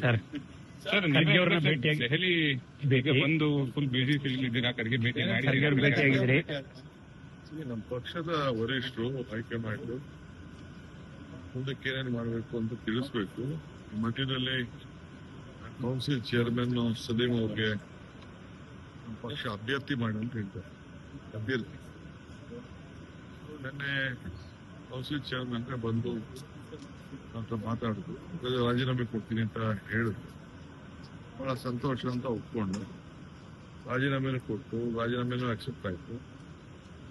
Sir sir Kharge ಅವ್ರನ್ನ ಭೇಟಿಯಾಗಿ ದೆಹಲಿ ಈಗ ಬಂದು ಫುಲ್ ಬಿಸಿ ಇದ್ದೀರಾ? ಖರ್ಗೆ ಭೇಟಿ ಖರ್ಗೆ ಅವ್ರನ್ನ ಭೇಟಿಯಾಗಿದ್ರಿ. ನಮ್ಮ ಪಕ್ಷದ ವರಿಷ್ಠರು ಹೈಕಮಾಂಡ್ ಮುಂದಕ್ಕೆ ಏನೇನು ಮಾಡಬೇಕು ಅಂತ ತಿಳಿಸ್ಬೇಕು. ಮಧ್ಯದಲ್ಲಿ ಕೌನ್ಸಿಲ್ ಚೇರ್ಮನ್ ಸಲೀಂ ಅವ್ರಿಗೆ ನಮ್ಮ ಪಕ್ಷ ಅಭ್ಯರ್ಥಿ ಮಾಡಿ ಅಂತ ಹೇಳ್ತಾರೆ. ಅಭ್ಯರ್ಥಿ ನಿನ್ನೆ ಕೌನ್ಸಿಲ್ ಚೇರ್ಮನ್ ಬಂದು ಅಂತ ಮಾತಾಡಿದ್ರು, ರಾಜೀನಾಮೆ ಕೊಡ್ತೀನಿ ಅಂತ ಹೇಳಿದ್ರು. ಬಹಳ ಸಂತೋಷ ಅಂತ ಒಪ್ಕೊಂಡು ರಾಜೀನಾಮೆನೂ ಕೊಟ್ಟು ರಾಜೀನಾಮೆನೂ ಅಕ್ಸೆಪ್ಟ್ ಆಯ್ತು.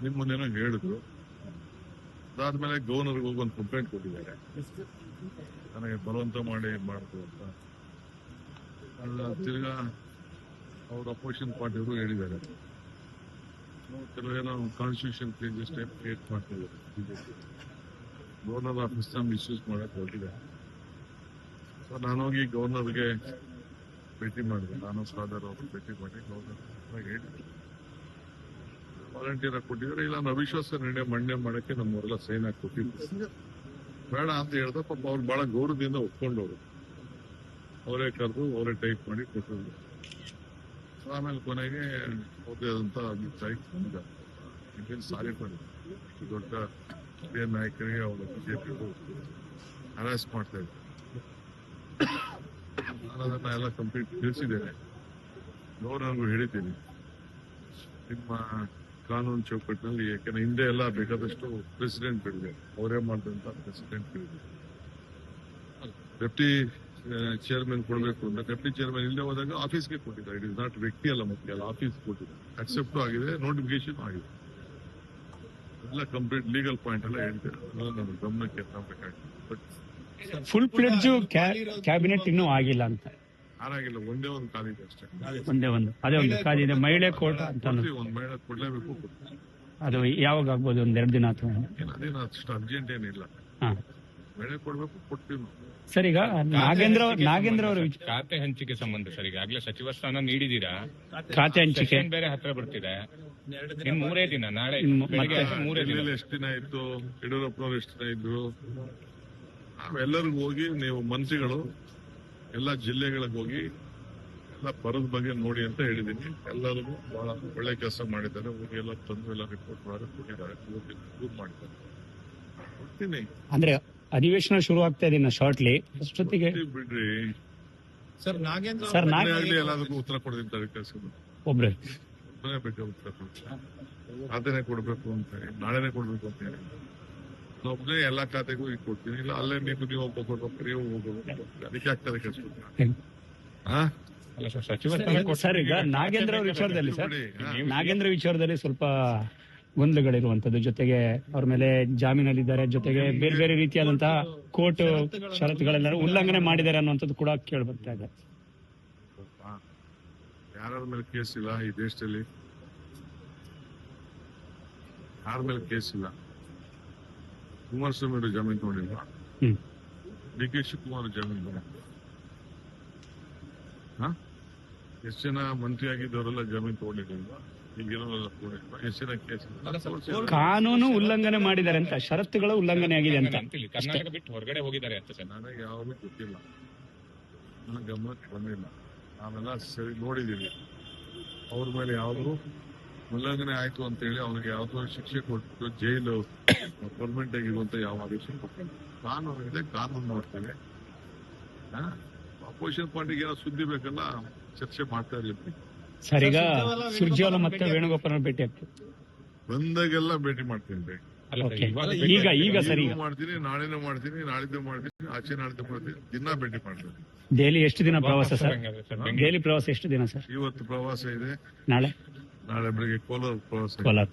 ನಿಮ್ಮ ಮುಂದೆನೋ ಹೇಳಿದ್ರು. ಅದಾದ್ಮೇಲೆ ಗವರ್ನರ್ಗೆ ಹೋಗಿ ಒಂದು ಕಂಪ್ಲೇಂಟ್ ಕೊಟ್ಟಿದ್ದಾರೆ, ನನಗೆ ಬಲವಂತ ಮಾಡಿ ಮಾಡ್ತು ಅಂತ. ತಿರ್ಗಾ ಅವ್ರ ಅಪೋಸಿಷನ್ ಪಾರ್ಟಿಯವರು ಹೇಳಿದ್ದಾರೆ, ಕೆಲವೇನೋ ಕಾನ್ಸ್ಟಿಟ್ಯೂಷನ್ ಚೇಂಜಸ್ ಟೈಪ್ ಕ್ರಿಯೇಟ್ ಮಾಡ್ತಿದ್ದಾರೆ. ಗವರ್ನರ್ ಆಫೀಸ್ನ ಮಿಸ್ಯೂಸ್ ಮಾಡಕ್ ಹೊರಟಿದೆ. ಸೊ ನಾನೋಗಿ ಗವರ್ನರ್ಗೆ ಭೇಟಿ ಮಾಡಿದೆ. ನಾನು ಫಾದರ್ ಅವರು ಭೇಟಿ ಮಾಡಿ ಗವರ್ನರ್ ಹೇಳಿದ್ದೆ, ವಾಲಂಟಿಯರ್ ಆಗಿ ಕೊಟ್ಟಿದ್ದಾರೆ. ಇಲ್ಲ ಅವಿಶ್ವಾಸ ನಿರ್ಣಯ ಮಂಡನೆ ಮಾಡಕ್ಕೆ ನಮ್ಮವರೆಲ್ಲ ಸೈನ್ ಹಾಕಿ ಕೊಟ್ಟಿದ್ರು. ಬೇಡ ಅಂತ ಹೇಳ್ದ. ಪಾಪ ಅವ್ರು ಬಹಳ ಗೌರವದಿಂದ ಒಪ್ಕೊಂಡವ್ರು. ಅವರೇ ಕರೆದು ಅವರೇ ಟೈಪ್ ಮಾಡಿ ಕೊಟ್ಟಿದ್ರು. ಆಮೇಲೆ ಕೊನೆಗೆ ಅವ್ರದೇ ಆದಂತ ಅಭಿಪ್ರಾಯ ಬಂದಿದ್ದಾರೆ. ಸಾರಿ ಮಾಡಿದ್ರು. ದೊಡ್ಡ ಹಿರಿಯ ನಾಯಕರಿಗೆ ಅವರ ಬಿಜೆಪಿಯವರು ಹರಾಸ್ ಮಾಡ್ತಾ ಇದ್ದಾರೆ. ನಾನು ಅದನ್ನ ಎಲ್ಲ ಕಂಪ್ಲೀಟ್ ತಿಳಿಸಿದ್ದೇನೆ. ಗವರ್ನರ್ಗೂ ಹೇಳಿದ್ದೀನಿ, ನಿಮ್ಮ ಕಾನೂನು ಚೌಕಟ್ಟಿನಲ್ಲಿ, ಯಾಕೆಂದ್ರೆ ಹಿಂದೆ ಎಲ್ಲ ಬೇಕಾದಷ್ಟು ಪ್ರೆಸಿಡೆಂಟ್ಗಳಿದೆ, ಅವರೇ ಮಾಡಿದಂತ ಪ್ರೆಸಿಡೆಂಟ್ಗಳಿದೆ. ಡೆಪ್ಟಿ ಚೇರ್ಮನ್ ಕೊಡಬೇಕು ಅಂತ ಡೆಪ್ಟಿ ಚೇರ್ಮನ್ ಇಲ್ಲದೆ ಹೋದಾಗ ಆಫೀಸ್ಗೆ ಕೊಟ್ಟಿದ್ದಾರೆ. ಇಟ್ ಇಸ್ ನಾಟ್ ವ್ಯಕ್ತಿ ಅಲ್ಲ, ಮತ್ತೆ ಅಲ್ಲ, ಆಫೀಸ್ ಕೊಟ್ಟಿದ್ದಾರೆ. ಅಕ್ಸೆಪ್ಟ್ ಆಗಿದೆ, ನೋಟಿಫಿಕೇಶನ್ ಆಗಿದೆ, ಎಲ್ಲ ಕಂಪ್ಲೀಟ್ ಲೀಗಲ್ ಪಾಯಿಂಟ್ ಎಲ್ಲ ಹೇಳ್ತೇನೆ. ನನ್ನ ಗಮನಕ್ಕೆ ತರಬೇಕಾಗಿದೆ. ಬಟ್ ಫುಲ್ ಫ್ಲೆಡ್ಜ್ ಕ್ಯಾಬಿನೆಟ್ ಇನ್ನೂ ಆಗಿಲ್ಲ ಅಂತ. ಯಾರಾಗಿಲ್ಲ, ಒಂದೇ ಒಂದು ಕಾಲಿದೆ ಅಷ್ಟೇ. ಒಂದೇ ಅದೇ ಒಂದು ಕಾಲಿದೆ, ಮಹಿಳೆ ಕೋರ್ಟ್ ಅಂತ. ಒಂದು ಮಹಿಳೆ ಕೊಡ್ಲೇಬೇಕು. ಅದು ಯಾವಾಗ ಆಗ್ಬೋದು? ಒಂದ್ 2 ದಿನ ಅಥವಾ ಅದೇನು ಅಷ್ಟು ಅರ್ಜೆಂಟ್ ಏನಿಲ್ಲ. ಮಹಿಳೆ ಕೊಡ್ಬೇಕು, ಕೊಡ್ತೀವಿ. ಸರ್, ಈಗ ನಾಗೇಂದ್ರ ಅವರು ಖಾತೆ ಹಂಚಿಕೆ ಸಂಬಂಧ ಸರ್, ಈಗಾಗಲೇ ಸಚಿವ ಸ್ಥಾನ ನೀಡಿದೀರಾ, ಖಾತೆ ಹಂಚಿಕೆ ಬೇರೆ ಹತ್ರ ಬರ್ತಿದೆ. ಇನ್ 3 ದಿನ, ನಾಳೆ 3 ದಿನ. ಎಷ್ಟು ದಿನ ಇತ್ತು, ಯಡಿಯೂರಪ್ಪನವ್ರು ಎಷ್ಟು ದಿನ ಇದ್ರು. ನಾವೆಲ್ಲರಿಗೂ ಹೋಗಿ, ನೀವು ಮಂತ್ರಿಗಳು ಎಲ್ಲ ಜಿಲ್ಲೆಗಳಿಗೆ ಹೋಗಿ ಎಲ್ಲ ಬರದ ಬಗ್ಗೆ ನೋಡಿ ಅಂತ ಹೇಳಿದೀನಿ. ಎಲ್ಲರಿಗೂ ಬಹಳ ಒಳ್ಳೆ ಕೆಲಸ ಮಾಡಿದ್ದಾರೆ. ಹೋಗಿ ಎಲ್ಲ ತಂದು ಎಲ್ಲ ರಿಪೋರ್ಟ್ ಕೊಟ್ಟಿದ್ದಾರೆ, ಮಾಡಿದ್ದಾರೆ. ಕೊಡ್ತೀನಿ ಅಂದ್ರೆ ಅಧಿವೇಶನ ಶುರು ಆಗ್ತಾ ಇದೆ ಶಾರ್ಟ್ಲಿ. ಅಷ್ಟೊತ್ತಿಗೆ ಬಿಡ್ರಿ ಸರ್. ನಾಗೇಂದ್ರ ಆಗ್ಲಿ ಎಲ್ಲದಕ್ಕೂ ಉತ್ತರ ಕೊಡ್ತೀನಿ. ಕೆಲಸ ಒಬ್ರೆ ಬೇಕಾ ಉತ್ತರ ಕೊಡ್ತೀನಿ. ಖಾತೆನೆ ಕೊಡ್ಬೇಕು ಅಂತ ಹೇಳಿ, ನಾಳೆನೆ ಕೊಡ್ಬೇಕು ಅಂತ ಹೇಳಿ ಒಬ್ಬನೇ ಎಲ್ಲಾ ಖಾತೆಗೂ ಈಗ ಕೊಡ್ತೀನಿ. ಇಲ್ಲ ಅಲ್ಲೇ ನೀವು ಒಬ್ಬ ಕೊಡ್ಬೇಕು, ನೀವು ಹೋಗ್ಬೇಕು. ಅದಕ್ಕೆ ಆಗ್ತದೆ ಕೆಲಸ. ಸರ್, ಈಗ ನಾಗೇಂದ್ರ ಅವ್ರ ವಿಚಾರದಲ್ಲಿ ನಾಗೇಂದ್ರ ವಿಚಾರದಲ್ಲಿ ಸ್ವಲ್ಪ ಗೊಂದಲಗಳಿರುವಂತದ್ದು, ಜೊತೆಗೆ ಅವ್ರ ಮೇಲೆ ಜಾಮೀನಲ್ಲಿದ್ದಾರೆ, ಜೊತೆಗೆ ಬೇರೆ ಬೇರೆ ರೀತಿಯಾದಂತಹ ಕೋರ್ಟ್ ಷರತ್ತುಗಳೆಲ್ಲ ಉಲ್ಲಂಘನೆ ಮಾಡಿದ್ದಾರೆ ಅನ್ನುವಂಥದ್ದು ಕೂಡ ಕೇಳಿ ಬರ್ತಾ ಇದೆ. ಯಾರ ಮೇಲೆ ಕೇಸ್ ಇಲ್ಲ ಈ ದೇಶದಲ್ಲಿ, ಯಾರ ಮೇಲೆ ಕೇಸ್ ಇಲ್ಲ. ಕುಮಾರಸ್ವಾಮಿ ಜಾಮೀನು ತಗೊಂಡಿಲ್ಲ, ಡಿ ಕೆ ಶಿವಕುಮಾರ್ ಜಾಮೀನು ತಗೊಂಡಿಲ್ಲ. ಎಷ್ಟು ಜನ ಮಂತ್ರಿ ಆಗಿದ್ದವರೆಲ್ಲ ಜಾಮೀನು ತಗೊಂಡಿರಲಿಲ್ಲ, ಈಗಿರೋರೆಲ್ಲ ತಗೊಂಡಿಲ್ಲ. ಎಷ್ಟು ಜನ ಕೇಸ್ ಕಾನೂನು ಉಲ್ಲಂಘನೆ ಮಾಡಿದ್ದಾರೆ ಅಂತ, ಷರತ್ತುಗಳ ಉಲ್ಲಂಘನೆ ಆಗಿದೆ ಅಂತ. ಕರ್ನಾಟಕ ಬಿಟ್ಟು ಹೊರಗಡೆ ಹೋಗಿದ್ದಾರೆ ಅಂತ ಸರ್. ನನಗೆ ಯಾವಾಗಲೂ ಗೊತ್ತಿಲ್ಲ, ನನ್ನ ಗಮನಕ್ಕೆ ಬಂದಿಲ್ಲ. ನಾವೆಲ್ಲ ಸರಿ ನೋಡಿದ್ದೀವಿ. ಅವ್ರ ಮೇಲೆ ಯಾವ್ದು ಉಲ್ಲಂಘನೆ ಆಯ್ತು ಅಂತ ಹೇಳಿ ಅವ್ರಿಗೆ ಯಾವ್ದೋ ಶಿಕ್ಷೆ ಕೊಟ್ಟು ಜೈಲು ಪರ್ಮನೆಂಟ್ ಆಗಿರುವಂತ ಯಾವ ಆದೇಶ ಕೊಟ್ಟಿಲ್ಲ. ಕಾನೂನು ಇದೆ, ಕಾನೂನು ನೋಡ್ತೇವೆ. ಅಪೋಸಿಷನ್ ಪಾರ್ಟಿಗೆ ಏನೋ ಸುದ್ದಿ ಬೇಕಲ್ಲ, ಚರ್ಚೆ ಮಾಡ್ತಾ ಇರ್ಲಿಕ್ಕೆ. ಸರ್, ಈಗ ಸುರ್ಜೇವಾಲಾ ಮತ್ತೆ ವೇಣುಗೋಪಾಲ್ ಭೇಟಿ ಆಗ್ತದೆ, ಬಂದಾಗೆಲ್ಲ ಭೇಟಿ ಮಾಡ್ತೀನಿ. ಈಗ ಸರಿ ಮಾಡ್ತೀನಿ, ನಾಳೆನೂ ಮಾಡ್ತೀನಿ, ನಾಳಿದ್ದು ಮಾಡ್ತೀನಿ, ಆಚೆ ನಾಳಿದ್ದು ಮಾಡ್ತೀನಿ, ದಿನ ಭೇಟಿ ಮಾಡ್ತೀನಿ. ದೆಹಲಿ ಎಷ್ಟು ದಿನ ಪ್ರವಾಸ ಸರ್? ದೆಹಲಿ ಪ್ರವಾಸ ಎಷ್ಟು ದಿನ ಸರ್? ಇವತ್ತು ಪ್ರವಾಸ ಇದೆ, ನಾಳೆ ಬೆಳಿಗ್ಗೆ ಕೋಲಾರ ಪ್ರವಾಸ. ಕೋಲಾರ